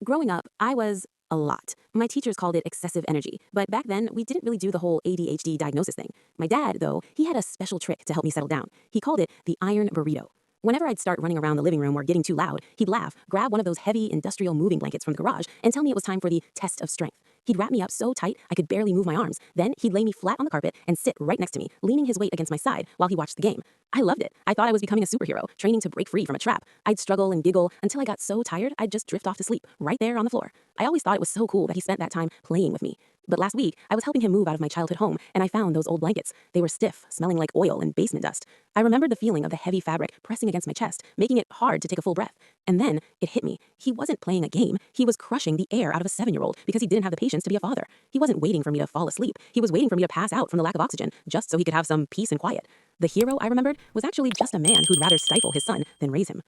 Growing up, I was a lot. My teachers called it excessive energy, but back then we didn't really do the whole ADHD diagnosis thing. My dad, though, he had a special trick to help me settle down. He called it the iron burrito. Whenever I'd start running around the living room or getting too loud, he'd laugh, grab one of those heavy industrial moving blankets from the garage, and tell me it was time for the test of strength. He'd wrap me up so tight I could barely move my arms. Then he'd lay me flat on the carpet and sit right next to me, leaning his weight against my side while he watched the game. I loved it. I thought I was becoming a superhero, training to break free from a trap. I'd struggle and giggle until I got so tired I'd just drift off to sleep, right there on the floor. I always thought it was so cool that he spent that time playing with me. But last week, I was helping him move out of my childhood home, and I found those old blankets. They were stiff, smelling like oil and basement dust. I remembered the feeling of the heavy fabric pressing against my chest, making it hard to take a full breath. And then it hit me. He wasn't playing a game. He was crushing the air out of a 7-year-old because he didn't have the patience to be a father. He wasn't waiting for me to fall asleep. He was waiting for me to pass out from the lack of oxygen, just so he could have some peace and quiet. The hero I remembered was actually just a man who'd rather stifle his son than raise him.